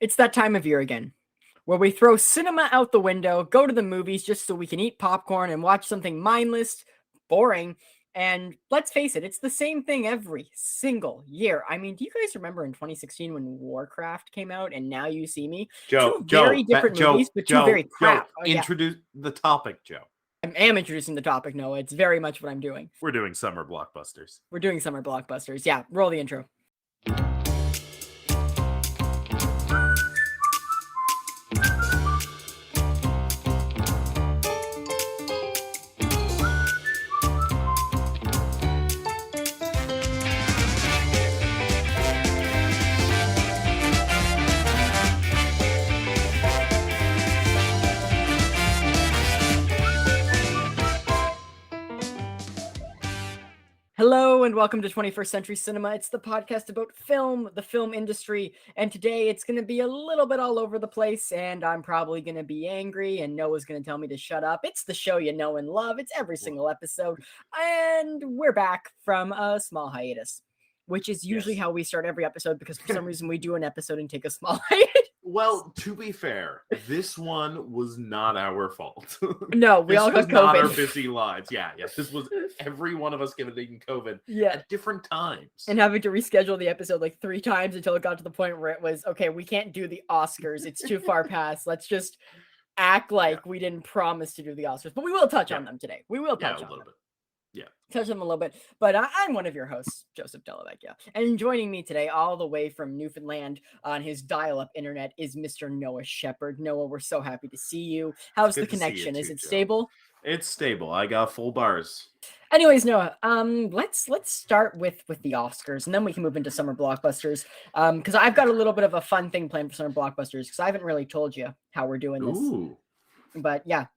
It's that time of year again, where we throw cinema out the window, go to the movies just so we can eat popcorn and watch something mindless, boring, and let's face it, it's the same thing every single year. I mean, do you guys remember in 2016 when Warcraft came out and Now You See Me? Two very different movies, but two very crap. Oh, yeah. Introduce the topic, Joe. I am introducing the topic, Noah. It's very much what I'm doing. We're doing summer blockbusters. We're doing summer blockbusters. Yeah, roll the intro. Hello and welcome to 21st Century Cinema. It's the podcast about film, the film industry, and today it's going to be a little bit all over the place, and I'm probably going to be angry, and Noah's going to tell me to shut up. It's the show you know and love. It's every single episode, and we're back from a small hiatus, which is usually how we start every episode, because for some reason we do an episode and take a small hiatus. Well, to be fair, this one was not our fault. No, we all got COVID. Not our busy lives. Yes, this was every one of us getting COVID at different times. And having to reschedule the episode like 3 times until it got to the point where it was, okay, we can't do the Oscars. It's too far past. Let's just act like we didn't promise to do the Oscars. But we will touch on them today. We will touch on them. Touch them a little bit. But I'm one of your hosts, Joseph Delavecchia. And joining me today, all the way from Newfoundland on his dial-up internet, is Mr. Noah Shepard. Noah, we're so happy to see you. How's the connection? Is it stable? It's stable. I got full bars. Anyways, Noah, let's start with the Oscars, and then we can move into summer blockbusters. Because I've got a little bit of a fun thing planned for summer blockbusters, because I haven't really told you how we're doing this. Ooh. But yeah.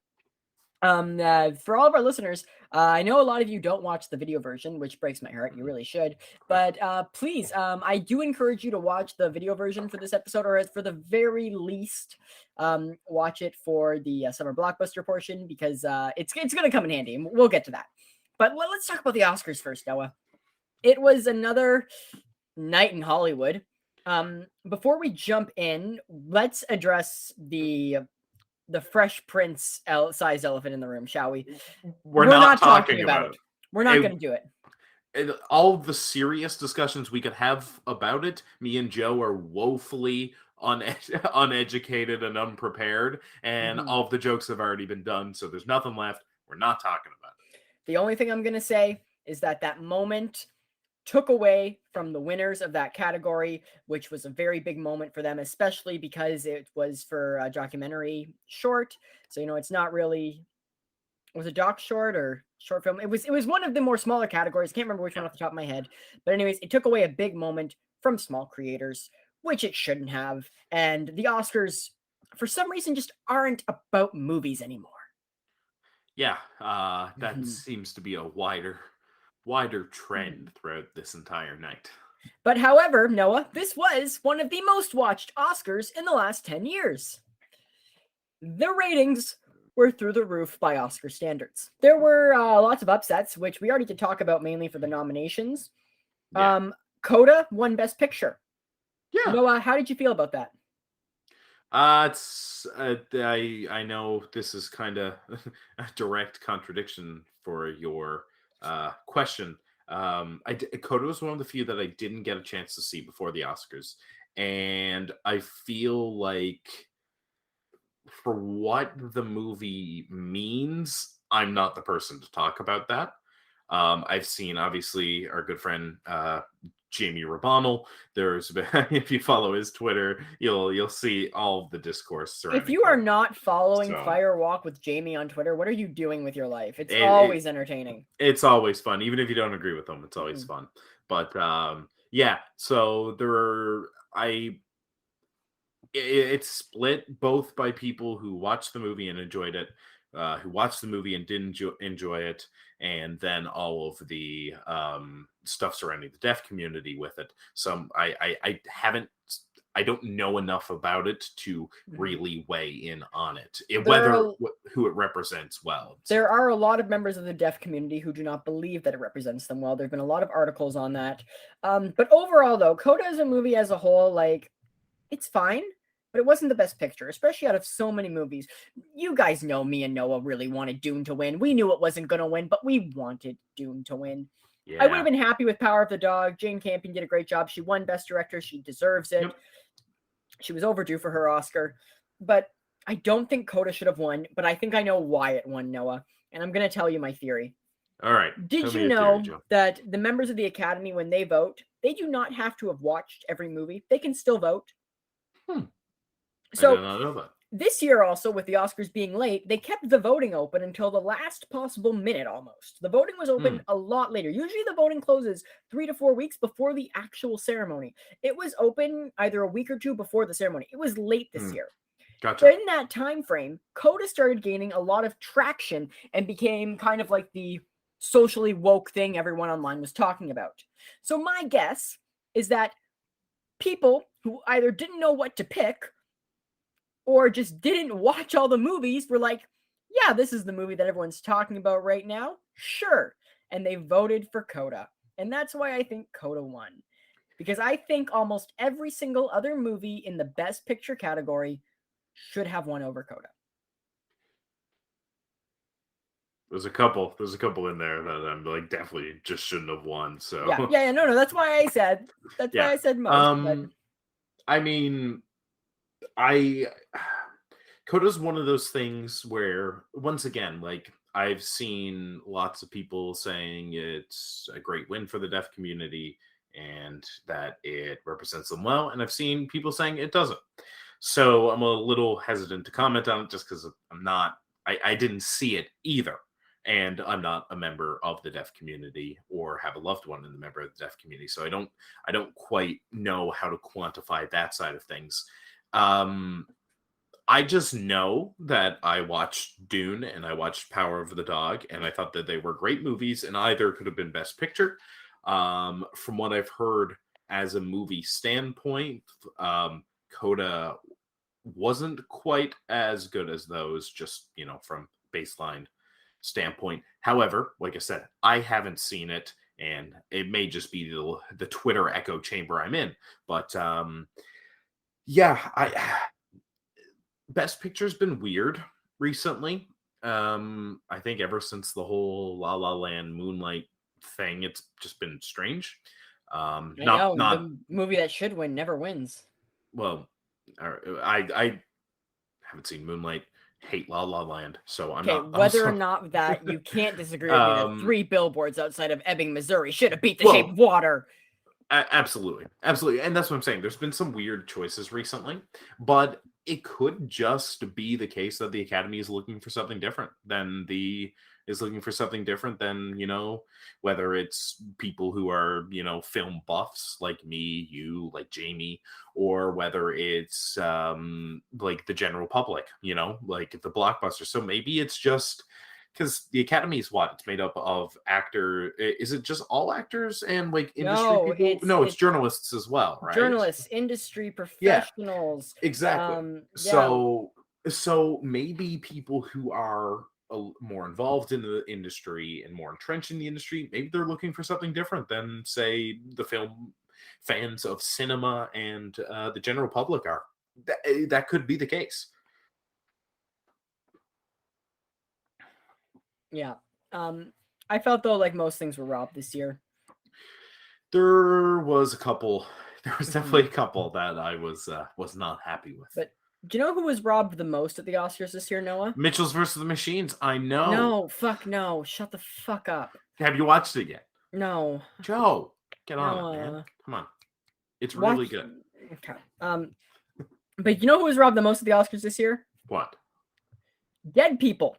For all of our listeners, I know a lot of you don't watch the video version, which breaks my heart. You really should. But please, I do encourage you to watch the video version for this episode, or for the very least, watch it for the summer blockbuster portion, because it's going to come in handy. And we'll get to that. But let's talk about the Oscars first, Noah. It was another night in Hollywood. Before we jump in, let's address the Fresh Prince sized elephant in the room, shall we? We're not talking about it. We're not going to do it. All the serious discussions we could have about it, me and Joe are woefully uneducated and unprepared, and all of the jokes have already been done, so there's nothing left. We're not talking about it. The only thing I'm going to say is that moment took away from the winners of that category, which was a very big moment for them, especially because it was for a documentary short. So, it's not really, was it doc short or short film? It was one of the more smaller categories. Can't remember which one off the top of my head. But anyways, it took away a big moment from small creators, which it shouldn't have. And the Oscars, for some reason, just aren't about movies anymore. Yeah, that seems to be a wider trend throughout this entire night. But however, Noah, this was one of the most watched Oscars in the last 10 years. The ratings were through the roof by Oscar standards. There were lots of upsets, which we already did talk about mainly for the nominations. Yeah. Coda won Best Picture. Yeah. Noah, how did you feel about that? I know this is kind of a direct contradiction for your question. Coda was one of the few that I didn't get a chance to see before the Oscars, and I feel like for what the movie means, I'm not the person to talk about that. I've seen, obviously, our good friend Jamie Rabonel. If you follow his Twitter, you'll see all of the discourse. If you are not following Fire Walk with Jamie on Twitter, what are you doing with your life? It's always entertaining. It's always fun, even if you don't agree with them. It's always fun. But so it's split both by people who watched the movie and enjoyed it, who watched the movie and didn't enjoy it, and then all of the stuff surrounding the deaf community with it. So I don't know enough about it to really weigh in on it, who it represents well. There are a lot of members of the deaf community who do not believe that it represents them well. There have been a lot of articles on that. But overall, though, Coda as a movie as a whole, it's fine. but it wasn't the best picture, especially out of so many movies. You guys know me and Noah really wanted Dune to win. We knew it wasn't going to win, but we wanted Dune to win. I would have been happy with Power of the Dog. Jane Campion did a great job. She won Best Director. She deserves it. Yep. She was overdue for her Oscar. But I don't think Coda should have won, but I think I know why it won, Noah. And I'm going to tell you my theory. All right. Did you know that the members of the Academy, when they vote, they do not have to have watched every movie? They can still vote. So I did not know that. This year also, with the Oscars being late, they kept the voting open until the last possible minute almost. The voting was open a lot later. Usually the voting closes 3 to 4 weeks before the actual ceremony. It was open either a week or two before the ceremony. It was late this year. Gotcha. So in that time frame, Coda started gaining a lot of traction and became kind of like the socially woke thing everyone online was talking about. So my guess is that people who either didn't know what to pick or just didn't watch all the movies were like, yeah, this is the movie that everyone's talking about right now. Sure. And they voted for Coda. And that's why I think Coda won. Because I think almost every single other movie in the Best Picture category should have won over Coda. There's a couple in there that I'm like definitely just shouldn't have won. So yeah, no, that's why I said why I said most. I mean, Coda's one of those things where, once again, like I've seen lots of people saying it's a great win for the deaf community and that it represents them well, and I've seen people saying it doesn't. So I'm a little hesitant to comment on it just because I didn't see it either. And I'm not a member of the deaf community or have a loved one in the member of the deaf community. So I don't quite know how to quantify that side of things. I just know that I watched Dune and I watched Power of the Dog, and I thought that they were great movies and either could have been Best Picture. From what I've heard as a movie standpoint, Coda wasn't quite as good as those, just, from baseline standpoint. However, like I said, I haven't seen it, and it may just be the Twitter echo chamber I'm in. But Best Picture's been weird recently. I think ever since the whole La La Land Moonlight thing, it's just been strange. Not the movie that should win never wins. Well, I haven't seen Moonlight. Hate La La Land, so I'm not. Whether or not that you can't disagree with me that 3 billboards outside of Ebbing, Missouri should have beat The Shape of Water. Absolutely, and that's what I'm saying. There's been some weird choices recently, but it could just be the case that the Academy is looking for something different than whether it's people who are, film buffs like me, you, like Jamie, or whether it's like the general public, like the Blockbuster. So maybe it's just because the Academy is what? It's made up of Is it just all actors and like industry people? No, it's journalists as well, right? Journalists, industry professionals. Yeah, exactly. So maybe people who are more involved in the industry and more entrenched in the industry, maybe they're looking for something different than, say, the film fans of cinema and the general public are. That could be the case. Yeah. I felt though like most things were robbed this year. There was definitely a couple that I was not happy with. But do you know who was robbed the most at the Oscars this year, Noah? Mitchell's versus the Machines. I know. No, fuck no. Shut the fuck up. Have you watched it yet? No. Joe, get on it, man. Come on. It's really good. Okay. But you know who was robbed the most at the Oscars this year? What? Dead people.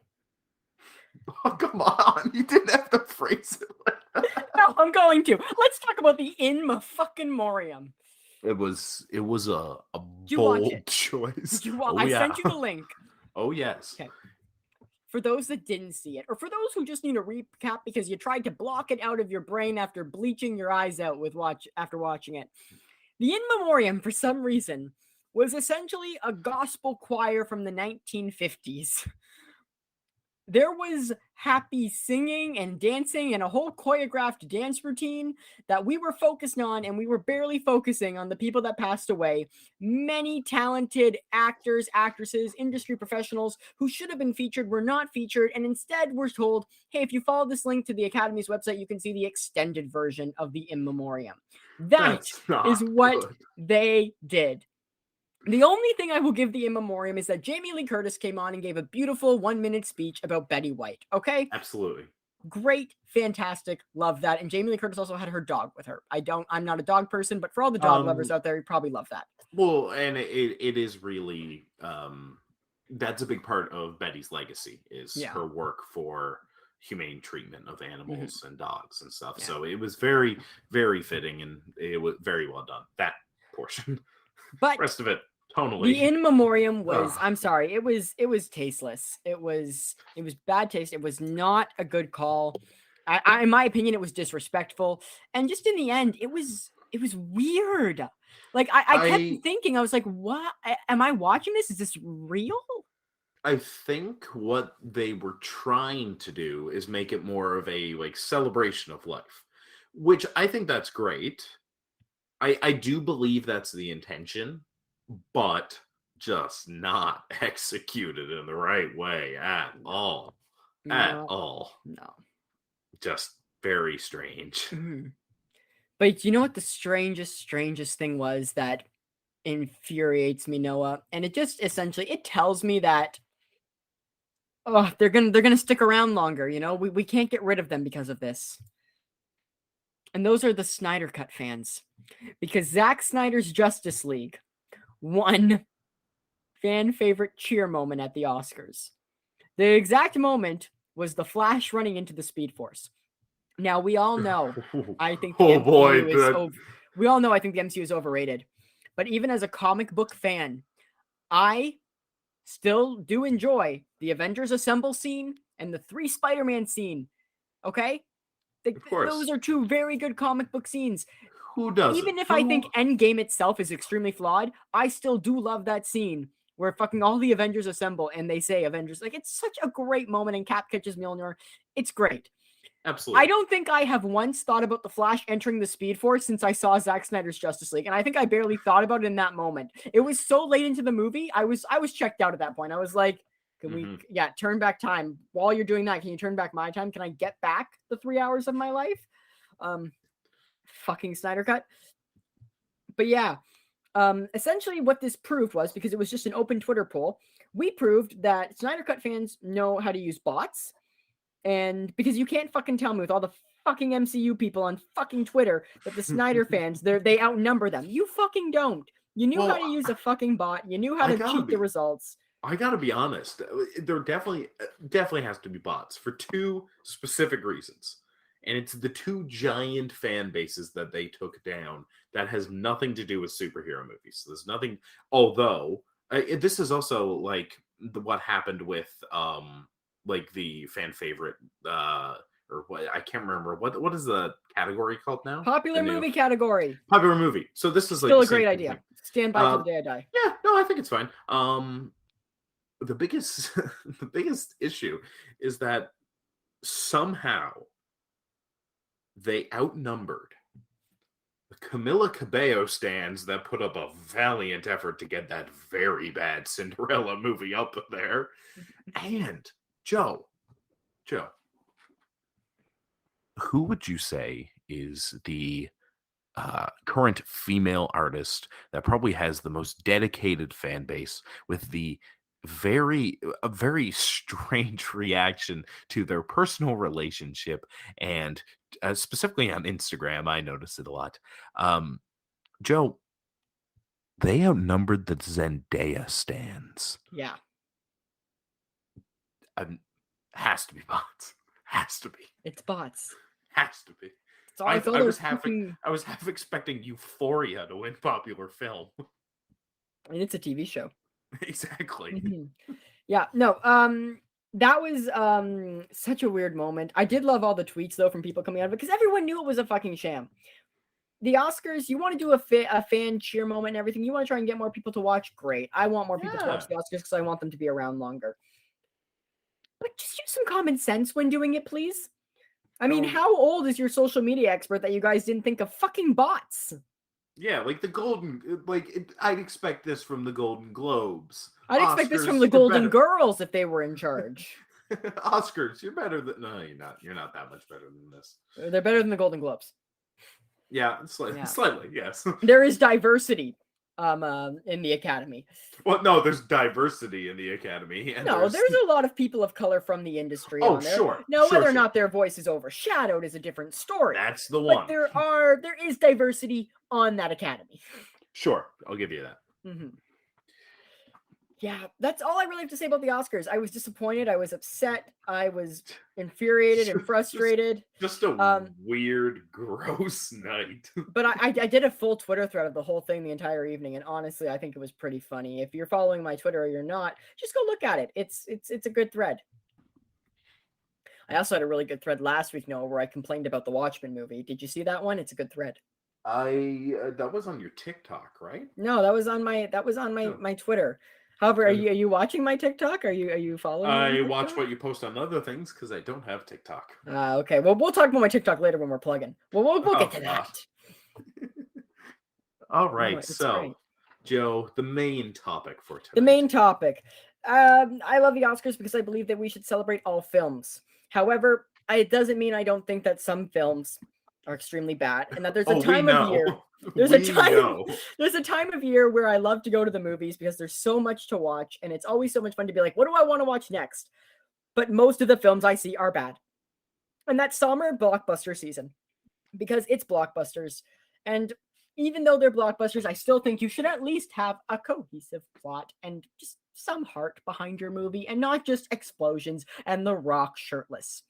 Oh, come on. You didn't have to phrase it like that. No, I'm going to. Let's talk about the In Memoriam. It was a bold choice. I sent you the link. Oh, yes. Okay. For those that didn't see it, or for those who just need a recap because you tried to block it out of your brain after bleaching your eyes out after watching it. The In Memoriam, for some reason, was essentially a gospel choir from the 1950s. there was happy singing and dancing and a whole choreographed dance routine that we were focused on, and we were barely focusing on the people that passed away. Many talented actors, actresses, industry professionals who should have been featured were not featured, and instead were told, hey, if you follow this link to the Academy's website, you can see the extended version of the In Memoriam. That That's is not what good. they did. The only thing I will give the In Memoriam is that Jamie Lee Curtis came on and gave a beautiful 1-minute speech about Betty White. Okay? Absolutely. Great, fantastic, love that. And Jamie Lee Curtis also had her dog with her. I'm not a dog person, but for all the dog lovers Um, out there, you probably love that. well, and it is really that's a big part of Betty's legacy is Yeah. her work for humane treatment of animals and dogs and stuff. Yeah. So it was very, very fitting, and it was very well done. That portion, But rest of it, tonally. the In Memoriam was, Ugh. I'm sorry, it was tasteless. It was bad taste. It was not a good call. I in my opinion, it was disrespectful. And just in the end, it was weird. Like I kept thinking, I was like, what am I watching this? Is this real? I think what they were trying to do is make it more of a like celebration of life, which I think that's great. I do believe that's the intention, but just not executed in the right way at all. At No, all. no. Just very strange. Mhm. But you know what the strangest thing was that infuriates me, Noah? And it just essentially it tells me that oh, they're gonna stick around longer, you know? We can't get rid of them because of this. And those are the Snyder Cut fans. Because Zack Snyder's Justice League won fan favorite cheer moment at the Oscars. The exact moment was the Flash running into the Speed Force. Now we all know I think the Oh MCU boy, is we all know I think the MCU is overrated. But even as a comic book fan, I still do enjoy the Avengers Assemble scene and the 3 Spider-Man scene. Okay? of course. Those are 2 very good comic book scenes. Who doesn't? Even if I think Endgame itself is extremely flawed, I still do love that scene where fucking all the Avengers assemble and they say Avengers. Like, it's such a great moment, and Cap catches Mjolnir. It's great. Absolutely. I don't think I have once thought about the Flash entering the Speed Force since I saw Zack Snyder's Justice League, and I think I barely thought about it in that moment. It was so late into the movie, I was checked out at that point. I was like, can we turn back time? While you're doing that, can you turn back my time? Can I get back the 3 hours of my life? Fucking Snyder Cut. But yeah, essentially what this proved was, because it was just an open Twitter poll, we proved that Snyder Cut fans know how to use bots. And because you can't fucking tell me with all the fucking MCU people on fucking Twitter that the Snyder fans, they outnumber them. You fucking don't. You knew how to use a fucking bot. You knew how to cheat the results. I gotta be honest. There definitely has to be bots for 2 specific reasons. And it's the 2 giant fan bases that they took down that has nothing to do with superhero movies. So there's nothing, although this is also like what happened with like the fan favorite or what, I can't remember what is the category called now? Popular movie category. Popular movie. So this is like still a great idea. Thing. Stand by till the day I die. Yeah, no, I think it's fine. The biggest the biggest issue is that somehow they outnumbered the Camila Cabello stands that put up a valiant effort to get that very bad Cinderella movie up there. And Joe, who would you say is the current female artist that probably has the most dedicated fan base with a very strange reaction to their personal relationship, and specifically on Instagram, I notice it a lot. Joe, they outnumbered the Zendaya stands. Yeah. Has to be bots. Has to be. It's bots. Has to be. I was half expecting Euphoria to win popular film. And it's a TV show. Exactly. Mm-hmm. Yeah, no, that was such a weird moment. I did love all the tweets though from people coming out of it because everyone knew it was a fucking sham. The Oscars, you want to do a fan cheer moment and everything. You want to try and get more people to watch. Great. I want more people to watch the Oscars because I want them to be around longer. But just use some common sense when doing it, please. I mean, No, how old is your social media expert that you guys didn't think of fucking bots? yeah, like the Golden, I'd expect this from the Golden Globes, I'd expect this from Oscars. the You're Golden better. Girls if they were in charge. Oscars, you're better than. No, you're not. You're not that much better than this. They're better than the Golden Globes. Yeah, slightly, yes. There is diversity in the Academy. Well, no, there's diversity in the Academy. And No, there's a lot of people of color from the industry on there. Sure. Now, sure, whether or sure. not their voice is overshadowed is a different story. That's the But one. there is diversity on that Academy. Sure, I'll give you that. Mm-hmm. Yeah, that's all I really have to say about the Oscars. I was disappointed. I was upset. I was infuriated and frustrated. Just a weird, gross night. But I did a full Twitter thread of the whole thing the entire evening, and honestly, I think it was pretty funny. If you're following my Twitter or you're not, just go look at it. It's a good thread. I also had a really good thread last week, Noah, where I complained about the Watchmen movie. Did you see that one? It's a good thread. That was on your TikTok, right? No, that was on my Twitter. However, are you watching my TikTok? Are you following? I watch what you post on other things because I don't have TikTok. Okay. Well, we'll talk about my TikTok later when we're plugging. Well, we'll get to that. All right. No, So, great. Joe, the main topic for tonight. The main topic. I love the Oscars because I believe that we should celebrate all films. However, it doesn't mean I don't think that some films are extremely bad, and that there's a time of year. There's a time of year where I love to go to the movies because there's so much to watch, and it's always so much fun to be like, what do I want to watch next? But most of the films I see are bad. And that's summer blockbuster season because it's blockbusters. And even though they're blockbusters, I still think you should at least have a cohesive plot and just some heart behind your movie and not just explosions and The Rock shirtless.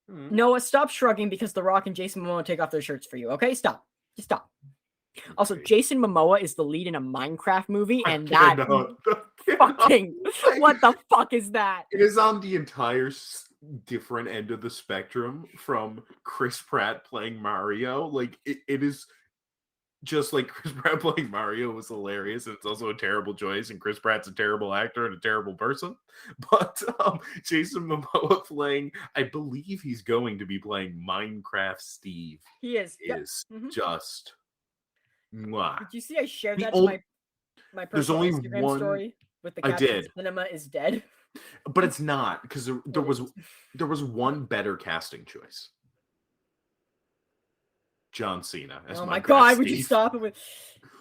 Noah, stop shrugging because The Rock and Jason Momoa take off their shirts for you. Okay, stop. Just stop. Okay. Also, Jason Momoa is the lead in a Minecraft movie, and that fucking what the fuck is that? It is on the entire different end of the spectrum from Chris Pratt playing Mario. Like it is just like Chris Pratt playing Mario was hilarious, and it's also a terrible choice, and Chris Pratt's a terrible actor and a terrible person. But Jason Momoa playing, I believe he's going to be playing Minecraft Steve. He is. Just. Mwah. Did you see I shared that to my personal Instagram story with the caption "Cinema is dead"? But it's not, because there was one better casting choice. John Cena. Oh my God, Steve. Would you stop it with...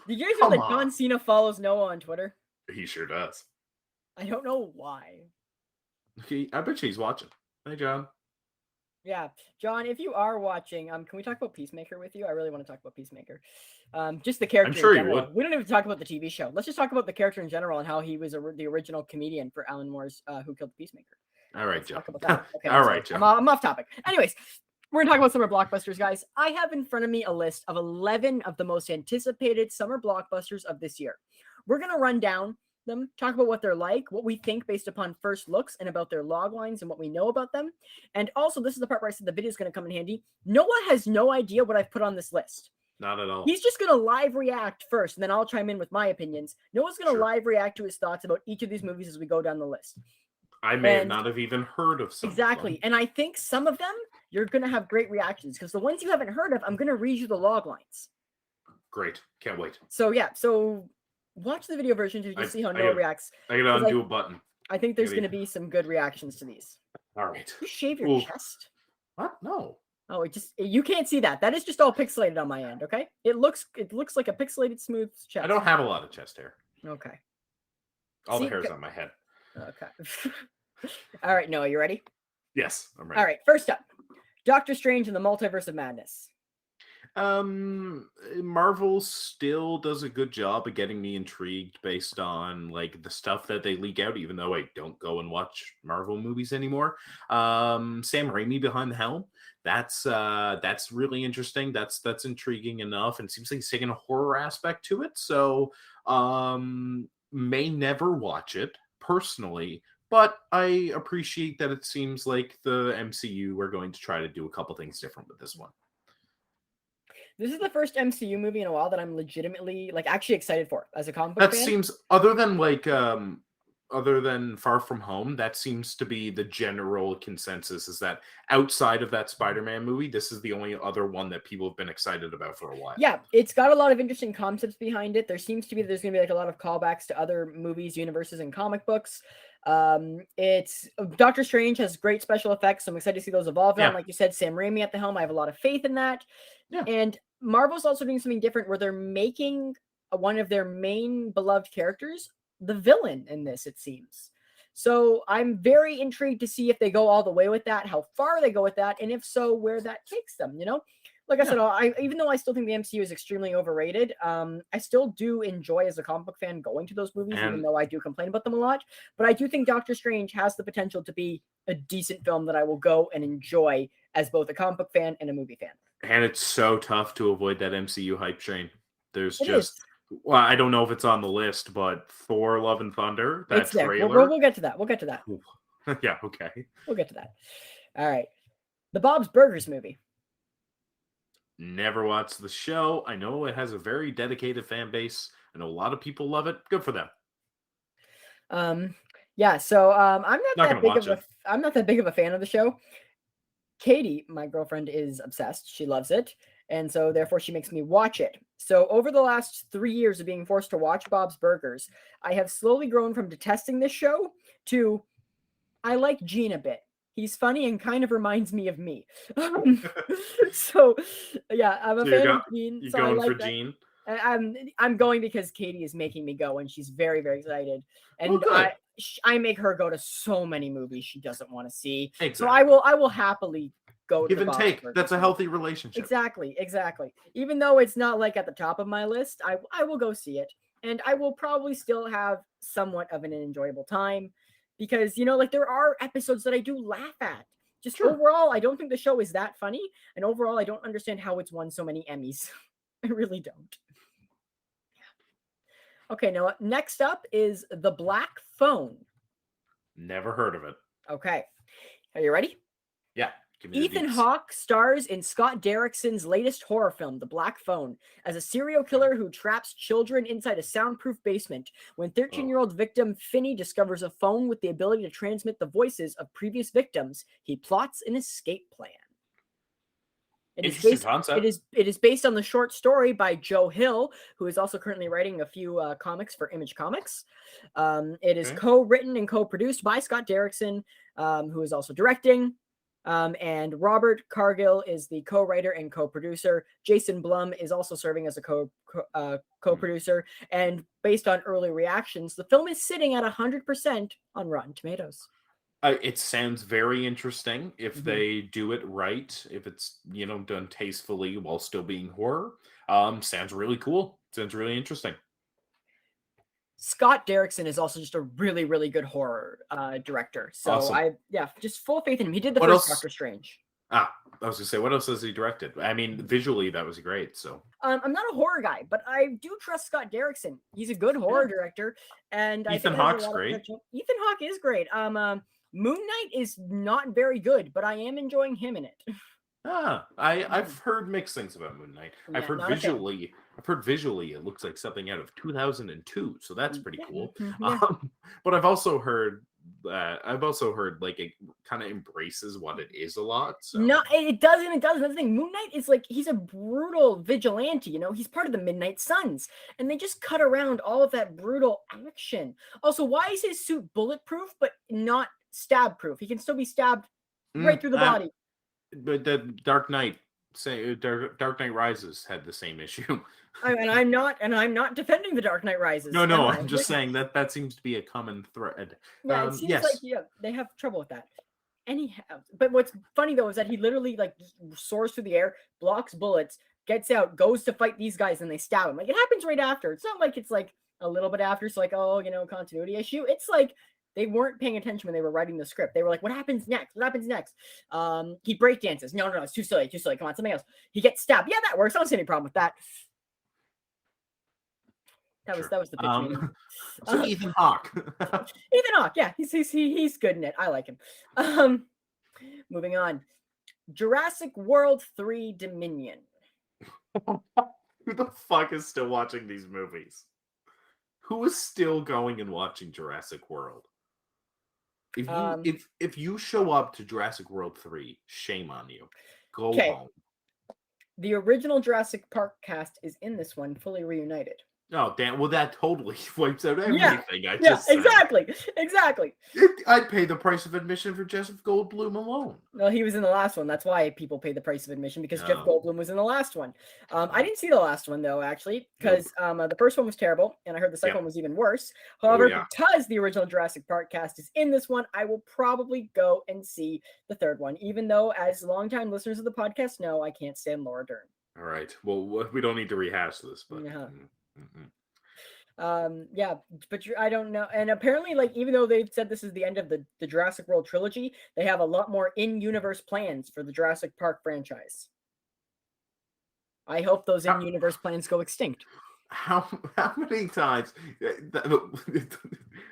Did you guys know that John Cena follows Noah on Twitter? He sure does. I don't know why. I bet you he's watching. Hey, John. Yeah. John, if you are watching, can we talk about Peacemaker with you? I really want to talk about Peacemaker. Just the character. I'm sure in general. you would. We don't even talk about the TV show. Let's just talk about the character in general and how he was the original comedian for Alan Moore's Who Killed the Peacemaker. All right, Joe. Okay, all right, Joe. I'm off topic. Anyways, we're going to talk about summer blockbusters, guys. I have in front of me a list of 11 of the most anticipated summer blockbusters of this year. We're going to run down them, talk about what they're like, what we think based upon first looks, and about their log lines and what we know about them. And also, this is the part where I said the video is going to come in handy. Noah has no idea what I've put on this list. Not at all. He's just going to live react first, and then I'll chime in with my opinions. Noah's going to live react to his thoughts about each of these movies as we go down the list. I may not have even heard of some. Exactly. And I think some of them, you're going to have great reactions, because the ones you haven't heard of, I'm going to read you the log lines. Great. Can't wait. So, yeah. So, watch the video version to see how Noah reacts. I gotta undo a button. I think there's going to be some good reactions to these. All right. You shave your chest? What? No. Oh, you can't see that. That is just all pixelated on my end, okay? It looks like a pixelated smooth chest. I don't have a lot of chest hair. Okay. All the hair's on my head. Okay. All right, Noah, you ready? Yes, I'm ready. All right, first up, Doctor Strange and the Multiverse of Madness. Marvel still does a good job of getting me intrigued based on like the stuff that they leak out, even though I don't go and watch Marvel movies anymore. Sam Raimi behind the helm. That's really interesting. That's intriguing enough, and it seems like he's taking a horror aspect to it. So may never watch it personally, but I appreciate that it seems like the MCU are going to try to do a couple things different with this one. This is the first MCU movie in a while that I'm legitimately, like, actually excited for as a comic book fan. That seems, other than like other than Far From Home, that seems to be the general consensus, is that outside of that Spider-Man movie, this is the only other one that people have been excited about for a while. Yeah, it's got a lot of interesting concepts behind it. There's going to be like a lot of callbacks to other movies, universes, and comic books. It's Doctor Strange has great special effects, so I'm excited to see those evolve on. Yeah. Like you said, Sam Raimi at the helm. I have a lot of faith in that. Yeah. And Marvel's also doing something different where they're making one of their main beloved characters the villain in this, it seems. So I'm very intrigued to see if they go all the way with that, how far they go with that, and if so, where that takes them, you know? Like I said, even though I still think the MCU is extremely overrated, I still do enjoy as a comic book fan going to those movies, even though I do complain about them a lot. But I do think Doctor Strange has the potential to be a decent film that I will go and enjoy as both a comic book fan and a movie fan. And it's so tough to avoid that MCU hype train. There's It just, is. well, I don't know if it's on the list, but Thor: Love and Thunder, that It's there. trailer. We'll get to that. We'll get to that. Yeah, okay. We'll get to that. All right. The Bob's Burgers movie. Never watched the show. I know it has a very dedicated fan base. I know a lot of people love it. Good for them. Yeah, so I'm Not gonna watch it. I'm not that big of a fan of the show. Katie, my girlfriend, is obsessed. She loves it, and so therefore she makes me watch it. So over the last 3 years of being forced to watch Bob's Burgers, I have slowly grown from detesting this show to I like Gene a bit. He's funny and kind of reminds me of me. So yeah, I'm a fan of Gene. You're So going I like for that. Gene? I'm going because Katie is making me go, and she's very, very excited. And good. I make her go to so many movies she doesn't want to see. Exactly. So I will happily go give to and Bob's take. Burgers That's a movie. healthy relationship. Exactly. Even though it's not like at the top of my list, I will go see it, and I will probably still have somewhat of an enjoyable time because like there are episodes that I do laugh at. Just overall, I don't think the show is that funny, and overall, I don't understand how it's won so many Emmys. I really don't. Okay, now next up is The Black Phone. Never heard of it. Okay. Are you ready? Yeah. Ethan Hawke stars in Scott Derrickson's latest horror film, The Black Phone, as a serial killer who traps children inside a soundproof basement. When 13-year-old victim Finney discovers a phone with the ability to transmit the voices of previous victims, he plots an escape plan. Interesting concept. It is based on the short story by Joe Hill, who is also currently writing a few comics for Image Comics. It is co-written and co-produced by Scott Derrickson, who is also directing. And Robert Cargill is the co-writer and co-producer. Jason Blum is also serving as a co-producer. And based on early reactions, the film is sitting at 100% on Rotten Tomatoes. It sounds very interesting if they do it right. If it's done tastefully while still being horror, sounds really cool. Sounds really interesting. Scott Derrickson is also just a really, really good horror director. So awesome. Just full faith in him. He did the first Doctor Strange. I was gonna say, what else has he directed? I mean, visually that was great. So I'm not a horror guy, but I do trust Scott Derrickson. He's a good horror director, and Ethan Hawke's great. Ethan Hawke is great. Moon Knight is not very good, but I am enjoying him in it. I've heard mixed things about Moon Knight. Yeah, I've heard visually it looks like something out of 2002, so that's pretty cool. Yeah. But I've also heard like it kind of embraces what it is a lot. So. No, it doesn't. That's the thing. Moon Knight is like, he's a brutal vigilante. He's part of the Midnight Suns, and they just cut around all of that brutal action. Also, why is his suit bulletproof but not stab proof? He can still be stabbed right through the body. But the Dark Knight Rises had the same issue. And I'm not defending the Dark Knight Rises. No, I'm just saying that seems to be a common thread. Yeah, it seems like they have trouble with that. But what's funny though is that he literally like soars through the air, blocks bullets, gets out, goes to fight these guys, and they stab him. Like it happens right after. It's not like it's like a little bit after. It's like, continuity issue. It's like they weren't paying attention when they were writing the script. They were like, what happens next? What happens next? He break dances. No, it's too silly. Come on, something else. He gets stabbed. Yeah, that works. I don't see any problem with that. That was the pitch. So Ethan Hawke. Ethan Hawke, yeah, he's good in it. I like him. Moving on. Jurassic World 3 Dominion. Who the fuck is still watching these movies? who is still going and watching Jurassic World? Um, If you show up to Jurassic World 3, shame on you. Go okay. home. The original Jurassic Park cast is in this one, fully reunited. Oh damn! Well, that totally wipes out Yeah, everything I yeah, just said. exactly. I'd pay the price of admission for Jeff Goldblum alone. Well, he was in the last one. That's why people pay the price of admission, because Jeff No, Goldblum was in the last one. I didn't see the last one though, actually, nope. because the first one was terrible, and I heard the second Yeah. one was even worse. Oh However, yeah. because the original Jurassic Park cast is in this one, I will probably go and see the third one, even though, as longtime listeners of the podcast know, I can't stand Laura Dern. All right. Well, we don't need to rehash this, but. Yeah. Mm. Yeah, but I don't know. And apparently, like, even though they've said this is the end of the Jurassic World trilogy, they have a lot more in-universe plans for the Jurassic Park franchise. I hope those in-universe plans go extinct. How many times?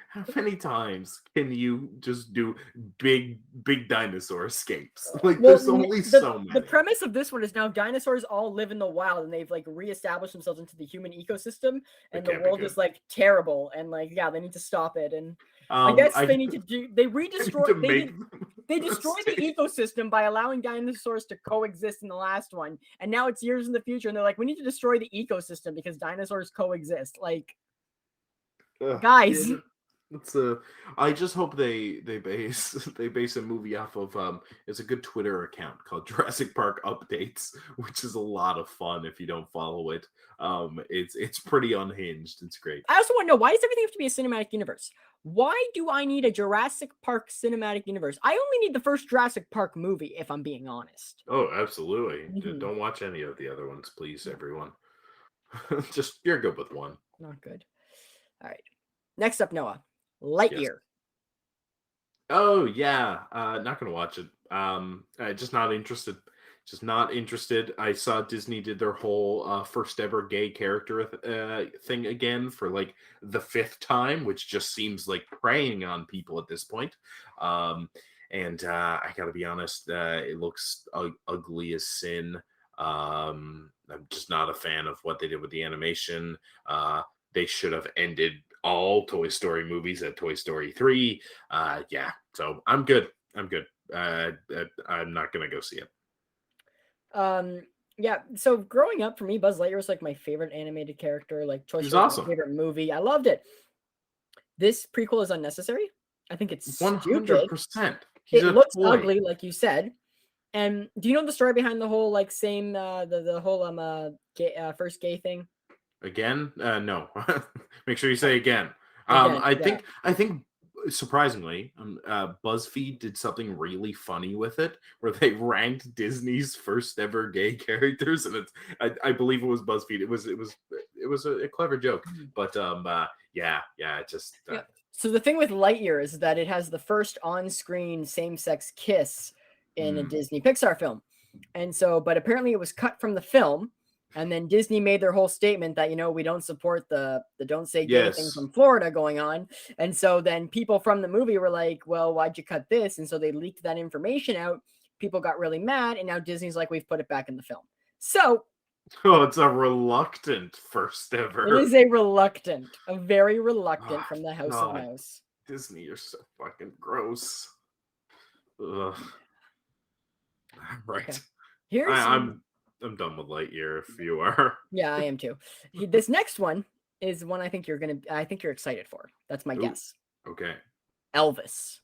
How many times can you just do big dinosaur escapes? Like, Well, there's only so many. the premise of this one is now dinosaurs all live in the wild, and they've like reestablished themselves into the human ecosystem, and the world is like terrible, and like they need to stop it, and I guess they need to do they redestroy they destroy the ecosystem by allowing dinosaurs to coexist in the last one, and now it's years in the future, and they're like, we need to destroy the ecosystem because dinosaurs coexist. Like, guys. Yeah. It's I just hope they base a movie off of it's a good Twitter account called Jurassic Park Updates, which is a lot of fun if you don't follow it. It's pretty unhinged. It's great. I also want to know, why does everything have to be a cinematic universe? Why do I need a Jurassic Park cinematic universe? I only need the first Jurassic Park movie, if I'm being honest. Oh, absolutely. Don't watch any of the other ones, please, everyone. Just you're good with one. Not good. All right. Next up, Noah. Lightyear. Yes. Oh yeah, not gonna watch it. Just not interested. Just not interested. I saw Disney did their whole first ever gay character thing again for like the fifth time, which just seems like preying on people at this point. And I gotta be honest, it looks ugly as sin. I'm just not a fan of what they did with the animation. They should have ended all Toy Story movies at Toy Story 3. Yeah, so I'm good. I'm not gonna go see it. Yeah, so growing up for me, Buzz Lightyear was like my favorite animated character. Like, Toy Story was my favorite movie. I loved it. This prequel is unnecessary. I think it's 100%. It looks ugly, like you said. And do you know the story behind the whole like same the whole first gay thing? Again? No. Make sure you say again. I think surprisingly, BuzzFeed did something really funny with it, where they ranked Disney's first ever gay characters, and I believe it was BuzzFeed. It was a clever joke, but yeah. So the thing with Lightyear is that it has the first on-screen same-sex kiss in a Disney Pixar film, and so, but apparently it was cut from the film. And then Disney made their whole statement that, we don't support the don't say gay thing from Florida going on. And so then people from the movie were like, well, why'd you cut this? And so they leaked that information out. People got really mad. And now Disney's like, we've put it back in the film. So. Oh, it's a reluctant first ever. It is a very reluctant from the House of Mouse. Disney, you're so fucking gross. Ugh. Right. Okay. I'm done with Lightyear if you are. Yeah, I am too. This next one is one I think you're excited for. That's my guess. Okay. Elvis.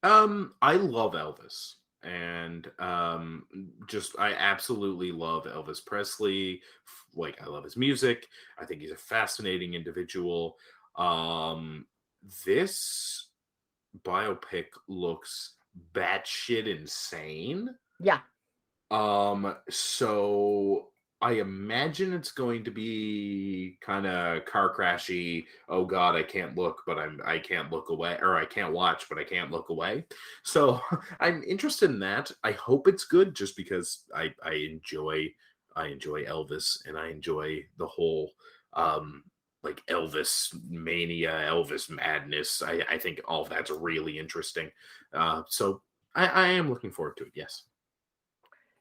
I love Elvis. And I absolutely love Elvis Presley. Like, I love his music. I think he's a fascinating individual. This biopic looks batshit insane. Yeah. So I imagine it's going to be kind of car crashy. Oh God, I can't look, but I can't look away, or I can't watch, but I can't look away. So I'm interested in that. I hope it's good, just because I enjoy Elvis, and I enjoy the whole like Elvis mania, Elvis madness. I think all of that's really interesting. So I am looking forward to it. Yes.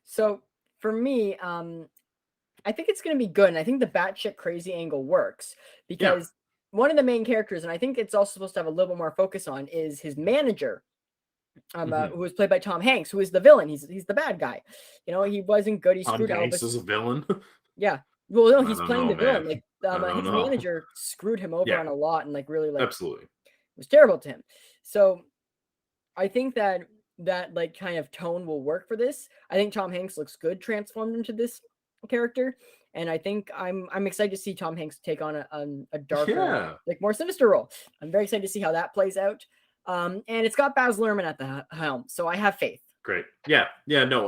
So for me, I think it's going to be good. And I think the batshit crazy angle works because one of the main characters, and I think it's also supposed to have a little bit more focus on, is his manager, who was played by Tom Hanks, who is the villain. He's the bad guy. You know, he wasn't good. He Tom screwed Hanks Elvis. is a villain. Yeah. Well, no, I he's don't playing know, the villain. man. Like, I don't his know. manager screwed him over Yeah. on a lot, and like really like Absolutely. was terrible to him. So I think that like kind of tone will work for this. I think Tom Hanks looks good transformed into this character, and I think I'm excited to see Tom Hanks take on a darker, Yeah. like more sinister role. I'm very excited to see how that plays out. And it's got Baz Luhrmann at the helm, so I have faith. Great. Yeah. Yeah. No,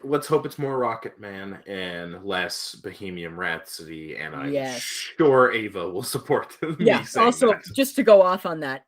let's hope it's more Rocket Man and less Bohemian Rhapsody, and I'm Yes. sure Ava will support me Yeah. saying Also, that. just to go off on that,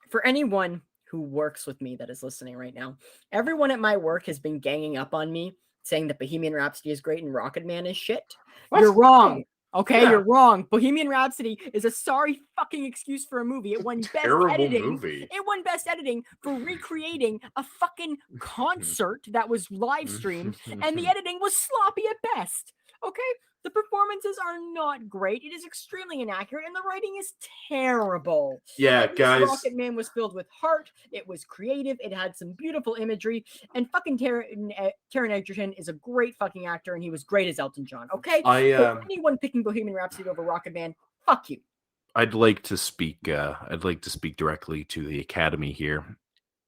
for anyone who works with me that is listening right now, everyone at my work has been ganging up on me saying that Bohemian Rhapsody is great and Rocket Man is shit. What? You're wrong. Okay, Yeah. you're wrong. Bohemian Rhapsody is a sorry fucking excuse for a movie. It won best Terrible editing. movie. It won best editing for recreating a fucking concert that was live streamed, and the editing was sloppy at best. Okay, the performances are not great. It is extremely inaccurate, and the writing is terrible. Yeah, At least guys. Rocket Man was filled with heart. It was creative. It had some beautiful imagery, and fucking Taron Egerton is a great fucking actor, and he was great as Elton John. Okay, so anyone picking Bohemian Rhapsody over Rocket Man, fuck you. I'd like to speak directly to the Academy here.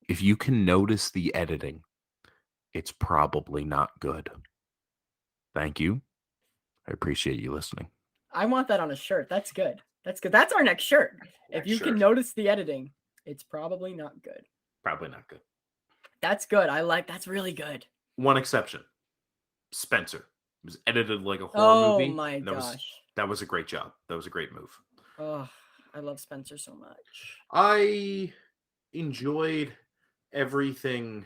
If you can notice the editing, it's probably not good. Thank you. I appreciate you listening. I want that on a shirt. That's good. That's good. That's our next shirt. If you can notice the editing, it's probably not good. Probably not good. That's good. That's really good. One exception. Spencer. It was edited like a horror movie. Oh my gosh. That was a great job. That was a great move. Oh, I love Spencer so much. I enjoyed everything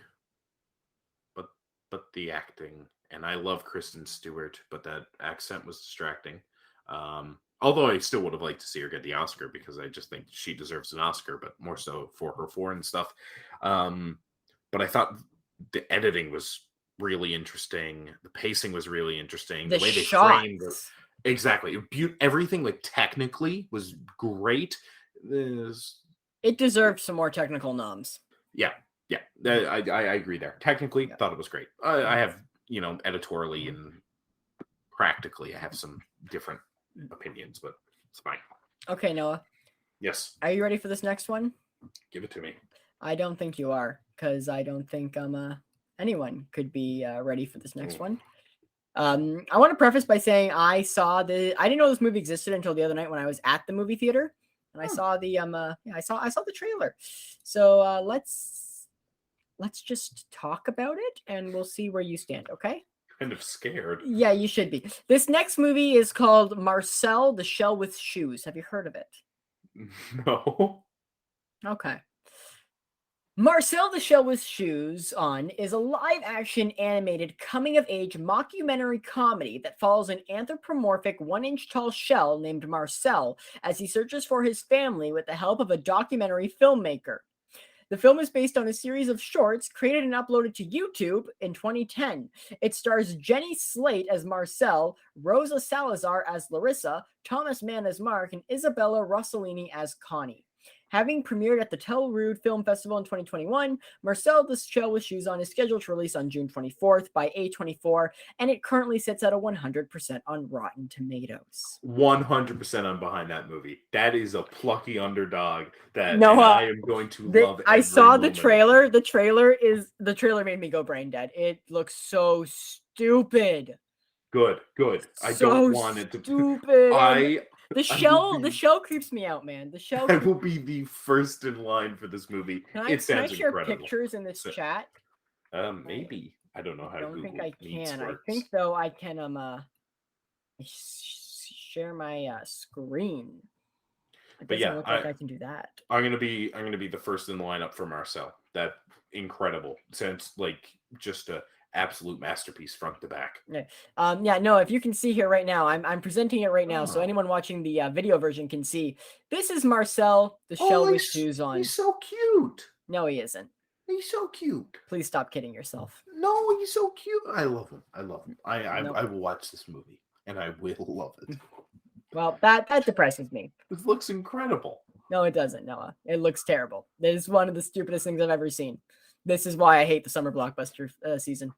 but the acting. And I love Kristen Stewart, but that accent was distracting. Although I still would have liked to see her get the Oscar because I just think she deserves an Oscar, but more so for her foreign stuff. But I thought the editing was really interesting. The pacing was really interesting. The way they framed it. Exactly. Everything, like, technically was great. It deserved some more technical noms. Yeah. Yeah. I agree there. Technically, thought it was great. I have, editorially and practically, I have some different opinions, but it's fine. Okay, Noah. Yes. Are you ready for this next one? Give it to me. I don't think you are, because I don't think anyone could be ready for this next one. I want to preface by saying I didn't know this movie existed until the other night when I was at the movie theater, and I saw the I saw the trailer. So let's just talk about it, and we'll see where you stand. Okay? Kind of scared. Yeah, you should be. This next movie is called Marcel, the Shell with Shoes. Have you heard of it? No. Okay. Marcel the Shell with Shoes On is a live-action animated coming-of-age mockumentary comedy that follows an anthropomorphic 1-inch-tall shell named Marcel as he searches for his family with the help of a documentary filmmaker. The film is based on a series of shorts created and uploaded to YouTube in 2010. It stars Jenny Slate as Marcel, Rosa Salazar as Larissa, Thomas Mann as Mark, and Isabella Rossellini as Connie. Having premiered at the Telluride Film Festival in 2021, Marcel the Shell with Shoes On is scheduled to release on June 24th by A24, and it currently sits at a 100% on Rotten Tomatoes. 100% I'm behind that movie. That is a plucky underdog that I am going to love. I saw the trailer. The trailer made me go brain dead. It looks so stupid. Good. I don't want it to. Stupid. The shell creeps me out, man. I will be the first in line for this movie. Can I share pictures in this chat? Maybe. I don't know how. I don't think I can. I think though I can share my screen. It doesn't look like I can do that. I'm gonna be the first in the lineup for Marcel. That incredible. Sounds like just a absolute masterpiece front to back. No, if you can see here right now, I'm presenting it right now, so anyone watching the video version can see. This is Marcel, the Shell with Shoes On. He's so cute. No, he isn't. He's so cute. Please stop kidding yourself. No, he's so cute. I love him. I will watch this movie, and I will love it. Well, that depresses me. This looks incredible. No, it doesn't, Noah. It looks terrible. It is one of the stupidest things I've ever seen. This is why I hate the summer blockbuster season.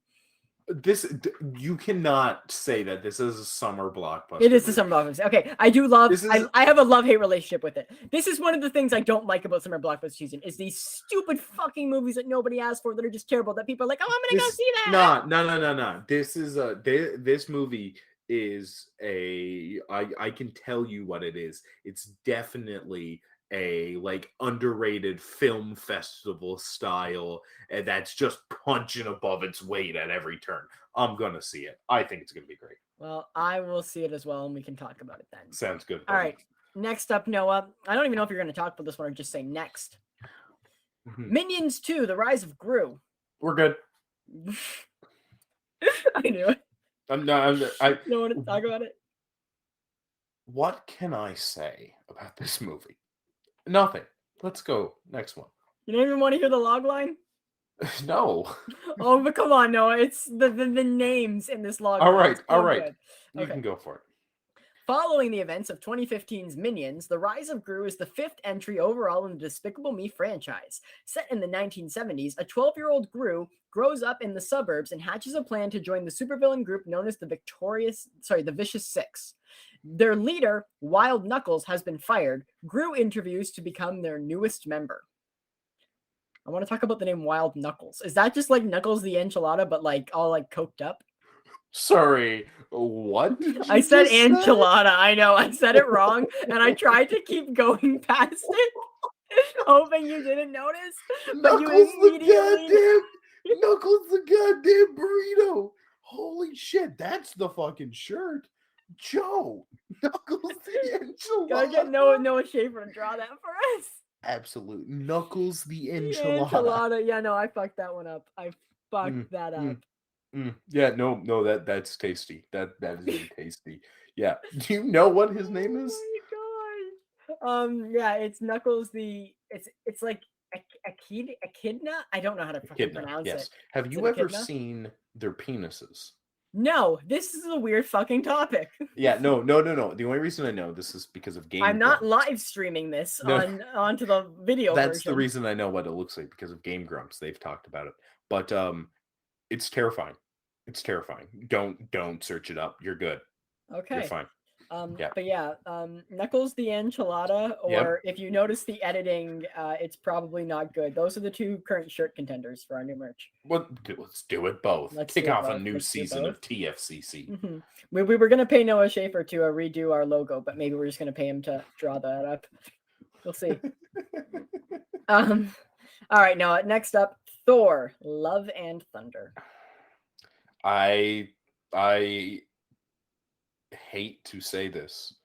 You cannot say that this is a summer blockbuster. It is the movie. summer blockbuster. Okay, I do love. This is- I have a love-hate relationship with it. This is one of the things I don't like about summer blockbuster season is these stupid fucking movies that nobody asked for that are just terrible. That people are like, oh, I'm gonna go see that. No. This is this movie is I can tell you what it is. It's definitely a like underrated film festival style and that's just punching above its weight at every turn. I'm gonna see it. I think it's gonna be great. Well, I will see it as well, and we can talk about it then. Sounds good. All right. Next up, Noah. I don't even know if you're going to talk about this one or just say next. Minions 2: The Rise of Gru. We're good. I knew it. I don't want to talk about it. What can I say about this movie? Nothing. Let's go. Next one. You don't even want to hear the log line? No. Oh, but come on, Noah. It's the names in this log line. All right. You can go for it. Following the events of 2015's Minions, The Rise of Gru is the 5th entry overall in the Despicable Me franchise. Set in the 1970s, a 12-year-old Gru grows up in the suburbs and hatches a plan to join the supervillain group known as the Vicious Six. Their leader, Wild Knuckles, has been fired. Gru interviews to become their newest member. I want to talk about the name Wild Knuckles. Is that just like Knuckles the enchilada, but like all like coked up? Sorry, what? I said enchilada. I know I said it wrong, and I tried to keep going past it, hoping you didn't notice. But Knuckles the goddamn burrito. Holy shit, that's the fucking shirt. Joe, Knuckles the enchilada. Gotta get Noah Schaefer to draw that for us. Absolute Knuckles the enchilada. The enchilada. Yeah, no, I fucked that one up. I fucked that up. Yeah, no, that's tasty. That is really tasty. Yeah. Do you know what his name is? Oh my god. Yeah, it's Knuckles the it's like echidna. I don't know how to fucking pronounce it. Have you ever seen their penises? No, this is a weird fucking topic. Yeah, no. The only reason I know this is because of Game I'm Grumps. not live streaming this onto the video That's version. the reason I know what it looks like, because of Game Grumps. They've talked about it. But it's terrifying. It's terrifying. Don't search it up. You're good. Okay. You're fine. But yeah, Knuckles the enchilada, or if you notice the editing, it's probably not good. Those are the two current shirt contenders for our new merch. Well, let's do it both. Kick off a new season of TFCC. Mm-hmm. We were gonna pay Noah Schaefer to redo our logo, but maybe we're just gonna pay him to draw that up. We'll see. All right, Noah. Next up, Thor: Love and Thunder. I hate to say this.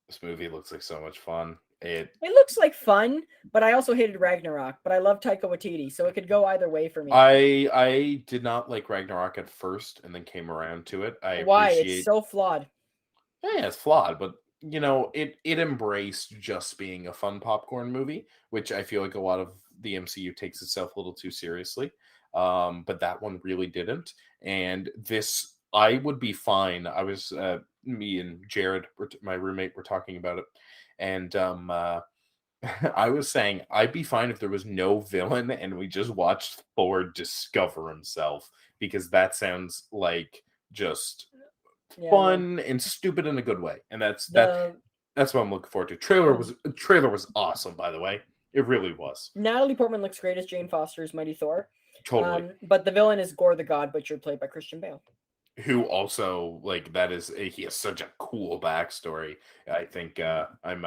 This movie looks like so much fun. It looks like fun, but I also hated Ragnarok. But I love Taika Waititi, so it could go either way for me. I did not like Ragnarok at first, and then came around to it. Why? It's so flawed. Yeah, it's flawed, but you know, it embraced just being a fun popcorn movie, which I feel like a lot of the MCU takes itself a little too seriously. But that one really didn't. And this, I would be fine. I was, me and Jared, my roommate, were talking about it. And I was saying I'd be fine if there was no villain and we just watched Thor discover himself, because that sounds like just fun and stupid in a good way. And that's what I'm looking forward to. Trailer was awesome, by the way. It really was. Natalie Portman looks great as Jane Foster's Mighty Thor. Totally. But the villain is Gore the God Butcher, played by Christian Bale. Who also, like, he has such a cool backstory. I think I am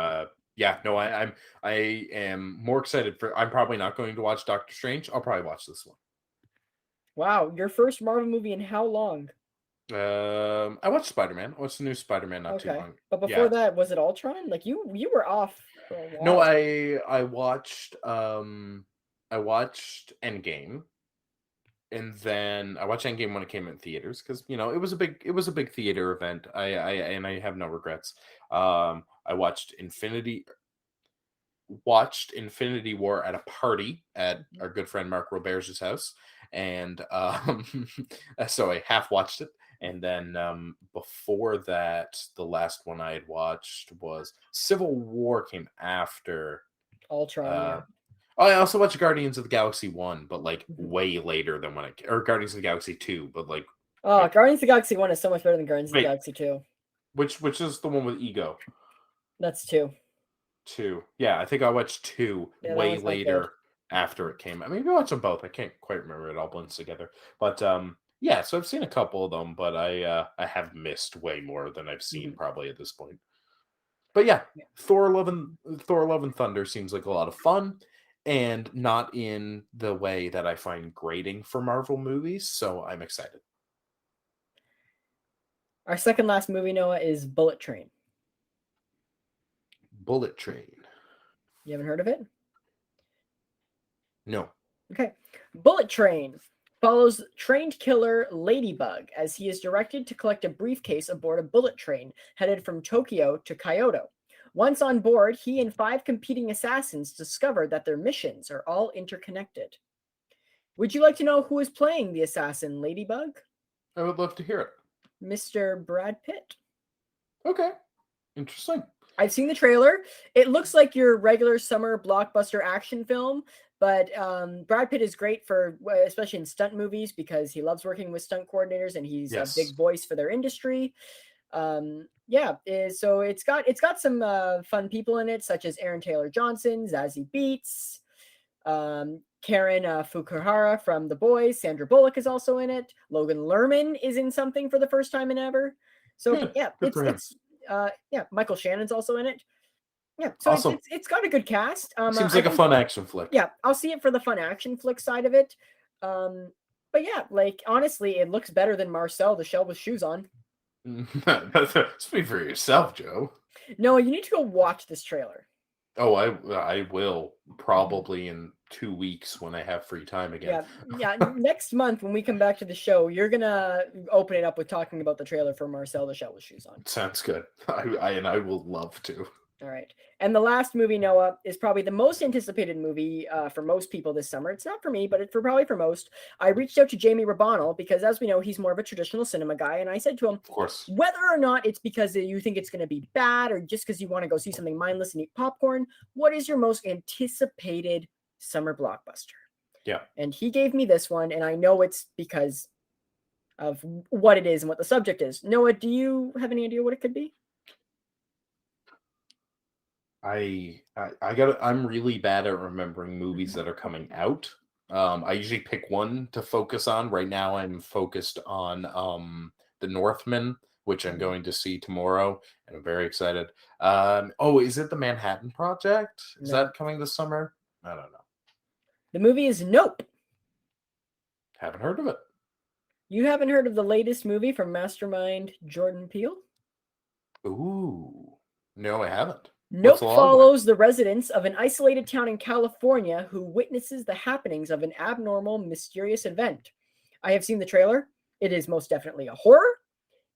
more excited I'm probably not going to watch Doctor Strange. I'll probably watch this one. Wow, your first Marvel movie in how long? I watched Spider-Man. I watched the new Spider-Man not too long. But before that, was it Ultron? Like you were off for a while. No, I watched Endgame. And then I watched Endgame when it came in theaters, because you know it was a big theater event. I have no regrets. I watched Infinity War at a party at our good friend Mark Robert's house, and so I half watched it, And then before that, the last one I had watched was Civil War came after. Ultron, yeah. I also watched Guardians of the Galaxy 1, but like Mhm. way later than when or Guardians of the Galaxy 2, but like Oh, wait, Guardians of the Galaxy 1 is so much better than Guardians of the wait, Galaxy 2. which is the one with Ego? That's 2. 2. Yeah, I think I watched 2 Yeah, that way one's not good. later after it came. I mean, we watched them both. I can't quite remember, it all blends together. But yeah, so I've seen a couple of them, but I have missed way more than I've seen probably at this point. But yeah, Yeah. Thor Love and Thunder seems like a lot of fun, and not in the way that I find grating for Marvel movies, so I'm excited. Our second last movie, Noah, is Bullet Train. Bullet Train. You haven't heard of it? No. Okay. Bullet Train follows trained killer Ladybug as he is directed to collect a briefcase aboard a bullet train headed from Tokyo to Kyoto. Once on board, he and 5 competing assassins discover that their missions are all interconnected. Would you like to know who is playing the assassin Ladybug? I would love to hear it. Mr. Brad Pitt. Okay. Interesting. I've seen the trailer. It looks like your regular summer blockbuster action film, but Brad Pitt is great for, especially in stunt movies, because he loves working with stunt coordinators and he's a big voice for their industry. So it's got some fun people in it, such as Aaron Taylor Johnson, Zazie Beetz, Karen Fukuhara from The Boys. Sandra Bullock is also in it. Logan Lerman is in something for the first time in ever. So Good. yeah, Good for him. Michael Shannon's also in it. Yeah, so Awesome. it's got a good cast. Seems like a fun action flick. Yeah, I'll see it for the fun action flick side of it. But yeah, like honestly, it looks better than Marcel the Shell with Shoes On. Speak for yourself, Joe. No, you need to go watch this trailer. Oh, I will probably in 2 weeks when I have free time again. Yeah. Next month when we come back to the show, you're gonna open it up with talking about the trailer for Marcel the Shell with Shoes On. Sounds good. I will love to. All right. And the last movie, Noah, is probably the most anticipated movie for most people this summer. It's not for me, but it's probably for most. I reached out to Jamie Rabanel because, as we know, he's more of a traditional cinema guy. And I said to him, of course, whether or not it's because you think it's going to be bad or just because you want to go see something mindless and eat popcorn, what is your most anticipated summer blockbuster? Yeah. And he gave me this one, and I know it's because of what it is and what the subject is. Noah, do you have any idea what it could be? I'm really bad at remembering movies that are coming out. I usually pick one to focus on. Right now I'm focused on The Northman, which I'm going to see tomorrow, and I'm very excited. Is it The Manhattan Project? Is that coming this summer? I don't know. The movie is Nope. Haven't heard of it. You haven't heard of the latest movie from mastermind Jordan Peele? Ooh. No, I haven't. Nope follows the residents of an isolated town in California who witnesses the happenings of an abnormal, mysterious event. I have seen the trailer. It is most definitely a horror.